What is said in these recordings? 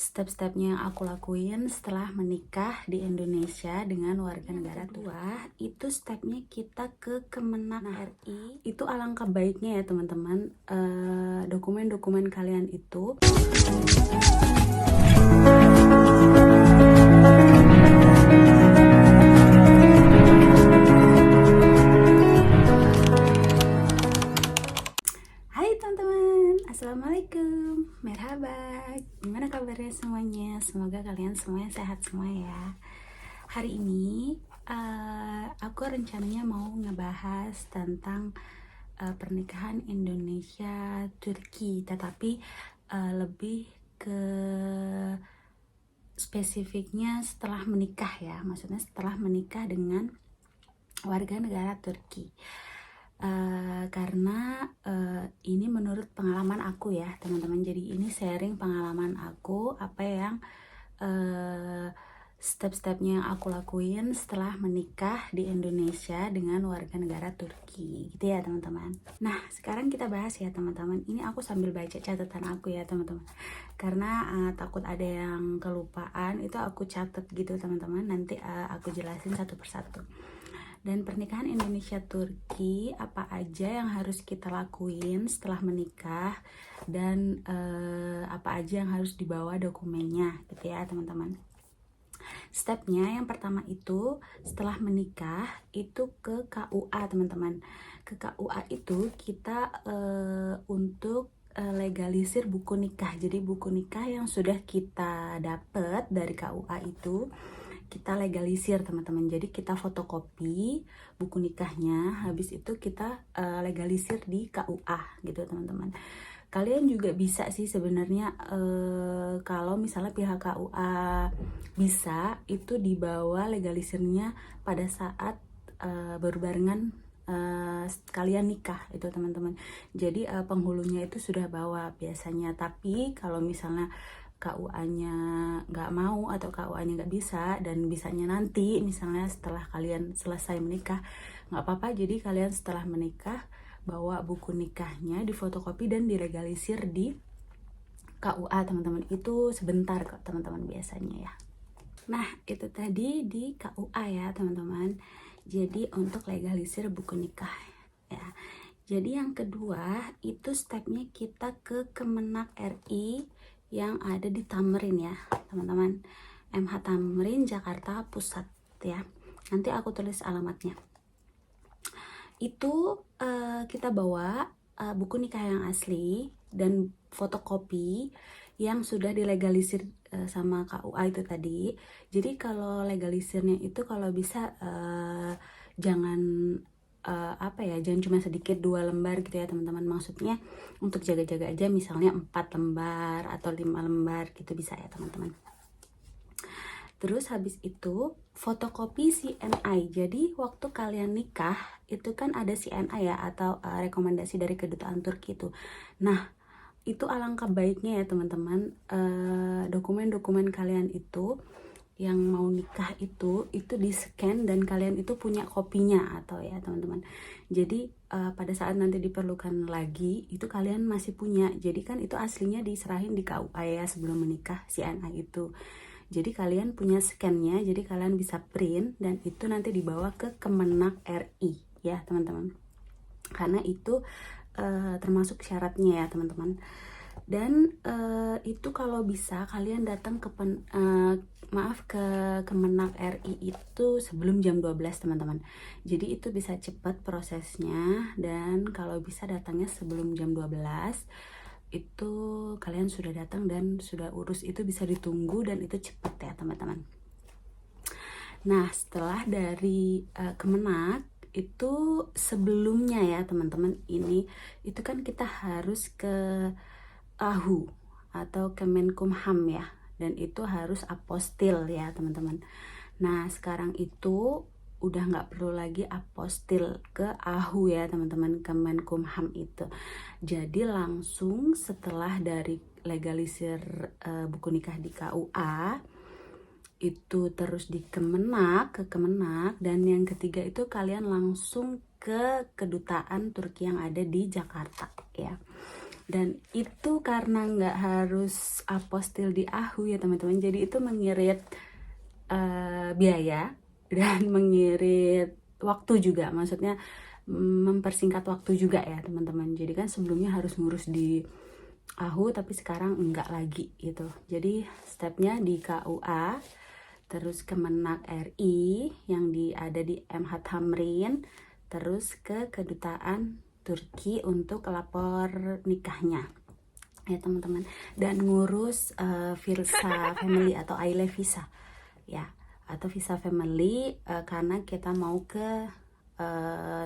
step-stepnya yang aku lakuin setelah menikah di Indonesia dengan warga negara tua. Itu stepnya kita ke Kemenak RI. Itu alangkah baiknya ya teman-teman, dokumen-dokumen kalian itu Assalamualaikum, merhaba. Gimana kabarnya semuanya? Semoga kalian semuanya sehat semua ya. Hari ini aku rencananya mau ngebahas tentang pernikahan Indonesia Turki, tetapi lebih ke spesifiknya setelah menikah ya. Maksudnya setelah menikah dengan warga negara Turki. Karena ini menurut pengalaman aku ya teman-teman, jadi ini sharing pengalaman aku, apa yang step-stepnya yang aku lakuin setelah menikah di Indonesia dengan warga negara Turki gitu ya teman-teman. Nah sekarang kita bahas ya teman-teman, ini aku sambil baca catatan aku ya teman-teman, karena takut ada yang kelupaan, itu aku catat gitu teman-teman, nanti aku jelasin satu persatu. Dan pernikahan Indonesia-Turki, apa aja yang harus kita lakuin setelah menikah, dan apa aja yang harus dibawa dokumennya gitu ya teman-teman. Stepnya yang pertama itu setelah menikah itu ke KUA teman-teman. Ke KUA itu kita untuk legalisir buku nikah. Jadi buku nikah yang sudah kita dapat dari KUA itu kita legalisir teman-teman. Jadi kita fotokopi buku nikahnya, habis itu kita legalisir di KUA gitu teman-teman. Kalian juga bisa sih sebenarnya kalau misalnya pihak KUA bisa, itu dibawa legalisirnya pada saat berbarengan kalian nikah itu teman-teman. Jadi penghulunya itu sudah bawa biasanya, tapi kalau misalnya KUA-nya nggak mau atau KUA-nya nggak bisa dan bisanya nanti misalnya setelah kalian selesai menikah, nggak apa-apa. Jadi kalian setelah menikah bawa buku nikahnya difotokopi dan dilegalisir di KUA teman-teman. Itu sebentar kok teman-teman biasanya ya. Nah itu tadi di KUA ya teman-teman. Jadi untuk legalisir buku nikah ya. Jadi yang kedua itu stepnya kita ke Kemenak RI yang ada di Tamrin ya teman-teman, MH Tamrin Jakarta Pusat ya. Nanti aku tulis alamatnya. Itu kita bawa buku nikah yang asli dan fotokopi yang sudah dilegalisir sama KUA itu tadi. Jadi kalau legalisirnya itu kalau bisa jangan jangan cuma sedikit 2 lembar gitu ya teman-teman. Maksudnya untuk jaga-jaga aja, misalnya 4 lembar atau 5 lembar gitu bisa ya teman-teman. Terus habis itu fotokopi CNI. Jadi waktu kalian nikah itu kan ada CNI ya, atau rekomendasi dari kedutaan Turki itu. Nah itu alangkah baiknya ya teman-teman, dokumen-dokumen kalian itu yang mau nikah itu di scan dan kalian itu punya kopinya atau ya teman-teman. Jadi pada saat nanti diperlukan lagi itu kalian masih punya. Jadi kan itu aslinya diserahin di KUA ya sebelum menikah CNI itu. Jadi kalian punya scannya, jadi kalian bisa print dan itu nanti dibawa ke Kemenak RI ya teman-teman. Karena itu termasuk syaratnya ya teman-teman. Dan itu kalau bisa kalian datang ke Kemenak RI itu sebelum jam 12 teman-teman. Jadi itu bisa cepat prosesnya, dan kalau bisa datangnya sebelum jam 12 itu kalian sudah datang dan sudah urus, itu bisa ditunggu dan itu cepat ya teman-teman. Nah setelah dari Kemenak itu sebelumnya ya teman-teman, ini itu kan kita harus ke AHU atau Kemenkumham ya, dan itu harus apostil ya teman-teman. Nah sekarang itu udah nggak perlu lagi apostil ke AHU ya teman-teman, Kemenkumham itu. Jadi langsung setelah dari legalisir buku nikah di KUA itu terus di Kemenak, ke Kemenak, dan yang ketiga itu kalian langsung ke kedutaan Turki yang ada di Jakarta ya. Dan itu karena nggak harus apostil di AHU ya teman-teman, jadi itu mengirit biaya dan mengirit waktu juga, maksudnya mempersingkat waktu juga ya teman-teman. Jadi kan sebelumnya harus ngurus di AHU tapi sekarang enggak lagi gitu. Jadi stepnya di KUA, terus Kemenak RI yang ada di MH Tamrin, terus ke kedutaan Turki untuk lapor nikahnya ya teman-teman, dan ngurus visa family atau Aile visa ya, atau visa family karena kita mau ke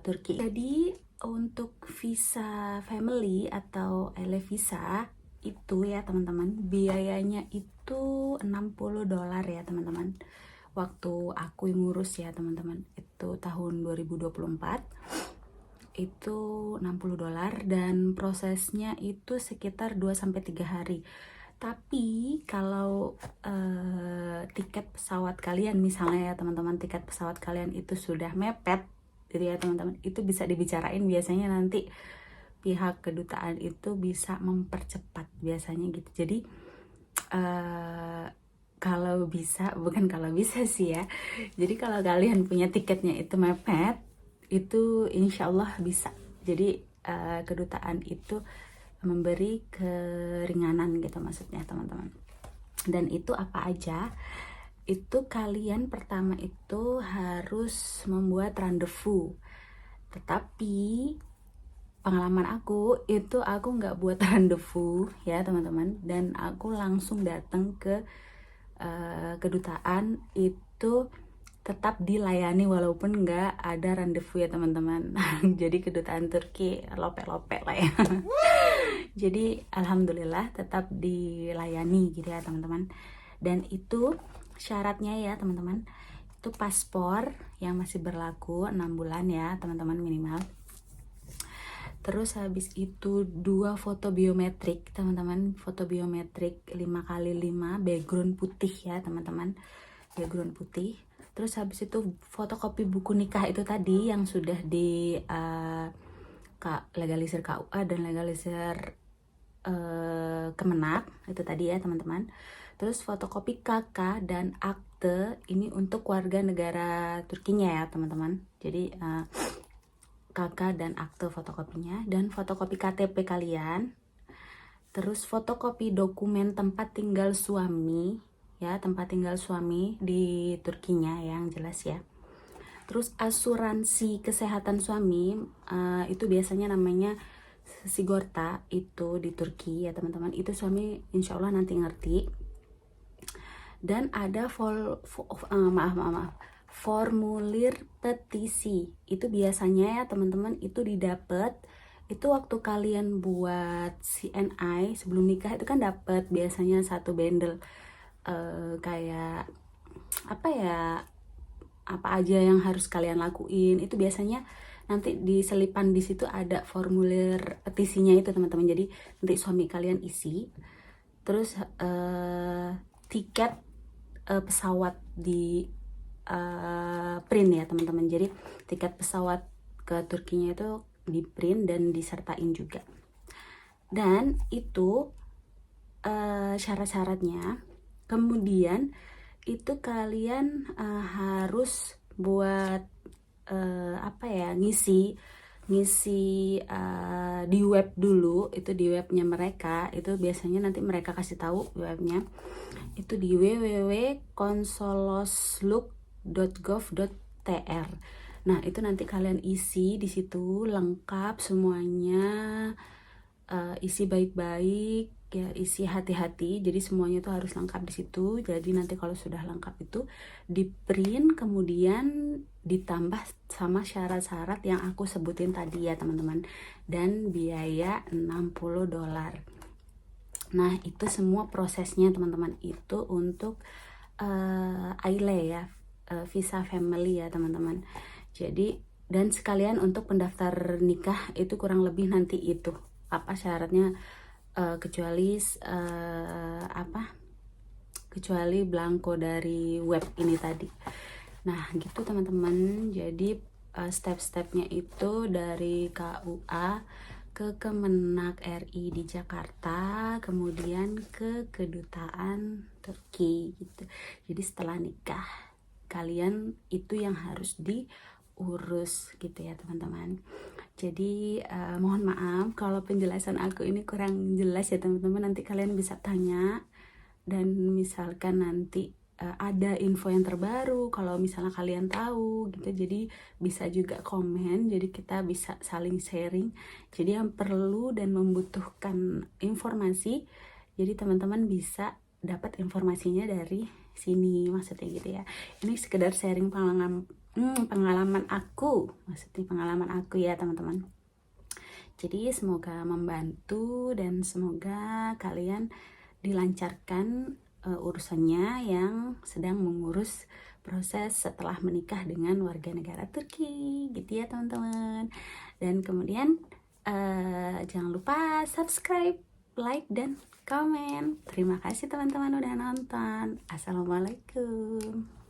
Turki. Jadi untuk visa family atau Aile visa itu ya teman-teman, biayanya itu $60 ya teman-teman. Waktu aku ngurus ya teman-teman, itu tahun 2024 itu $60, dan prosesnya itu sekitar 2-3 hari. Tapi kalau tiket pesawat kalian misalnya ya teman-teman, tiket pesawat kalian itu sudah mepet gitu ya teman-teman, itu bisa dibicarain, biasanya nanti pihak kedutaan itu bisa mempercepat biasanya gitu. Jadi kalau bisa, bukan kalau bisa sih ya, jadi kalau kalian punya tiketnya itu mepet, itu insya Allah bisa. Jadi kedutaan itu memberi keringanan gitu maksudnya teman-teman. Dan itu apa aja? Itu kalian pertama itu harus membuat rendezvous. Tetapi pengalaman aku itu aku nggak buat rendezvous ya teman-teman, dan aku langsung datang ke kedutaan itu tetap dilayani walaupun nggak ada rendezvous ya teman-teman. Jadi kedutaan Turki lope-lope lah ya. Jadi alhamdulillah tetap dilayani gitu ya teman-teman. Dan itu syaratnya ya teman-teman, itu paspor yang masih berlaku 6 bulan ya teman-teman minimal. Terus habis itu 2 foto biometrik teman-teman, foto biometrik 5x5 background putih ya teman-teman, background putih. Terus habis itu fotokopi buku nikah itu tadi yang sudah di legalisir KUA dan legalisir Kemenak itu tadi ya teman-teman. Terus fotokopi KK dan akte ini untuk warga negara Turkinya ya teman-teman. Jadi KK dan akte fotokopinya, dan fotokopi KTP kalian. Terus fotokopi dokumen tempat tinggal suami ya, tempat tinggal suami di Turkinya yang jelas ya. Terus asuransi kesehatan suami itu biasanya namanya sigorta itu di Turki ya teman-teman. Itu suami insya Allah nanti ngerti. Dan ada formulir petisi. Itu biasanya ya teman-teman itu didapat itu waktu kalian buat CNI sebelum nikah, itu kan dapat biasanya satu bundle kayak apa ya, apa aja yang harus kalian lakuin. Itu biasanya nanti diselipan di situ ada formulir petisinya itu teman-teman. Jadi nanti suami kalian isi. Terus tiket pesawat di print ya teman-teman. Jadi tiket pesawat ke Turkinya itu di print dan disertain juga. Dan itu syarat-syaratnya. Kemudian itu kalian harus buat apa ya, ngisi di web dulu. Itu di webnya mereka, itu biasanya nanti mereka kasih tahu webnya itu di www.konsolosluk.gov.tr. Nah itu nanti kalian isi di situ lengkap semuanya, isi baik-baik ya, isi hati-hati. Jadi semuanya itu harus lengkap di situ. Jadi nanti kalau sudah lengkap itu di print, kemudian ditambah sama syarat-syarat yang aku sebutin tadi ya teman-teman, dan biaya $60. Nah itu semua prosesnya teman-teman, itu untuk Aile ya, visa family ya teman-teman. Jadi dan sekalian untuk pendaftar nikah itu kurang lebih nanti itu apa syaratnya, kecuali kecuali blanko dari web ini tadi. Nah gitu teman-teman. Jadi step-stepnya itu dari KUA, ke Kemenak RI di Jakarta, kemudian ke kedutaan Turki gitu. Jadi setelah nikah kalian itu yang harus diurus gitu ya teman-teman. Jadi mohon maaf kalau penjelasan aku ini kurang jelas ya teman-teman, nanti kalian bisa tanya, dan misalkan nanti ada info yang terbaru kalau misalnya kalian tahu gitu, jadi bisa juga komen, jadi kita bisa saling sharing. Jadi yang perlu dan membutuhkan informasi, jadi teman-teman bisa dapat informasinya dari sini, maksudnya gitu ya. Ini sekedar sharing pengalaman aku, maksudnya pengalaman aku ya teman-teman. Jadi semoga membantu dan semoga kalian dilancarkan urusannya yang sedang mengurus proses setelah menikah dengan warga negara Turki gitu ya teman-teman. Dan kemudian jangan lupa subscribe, like, dan komen. Terima kasih teman-teman udah nonton. Assalamualaikum.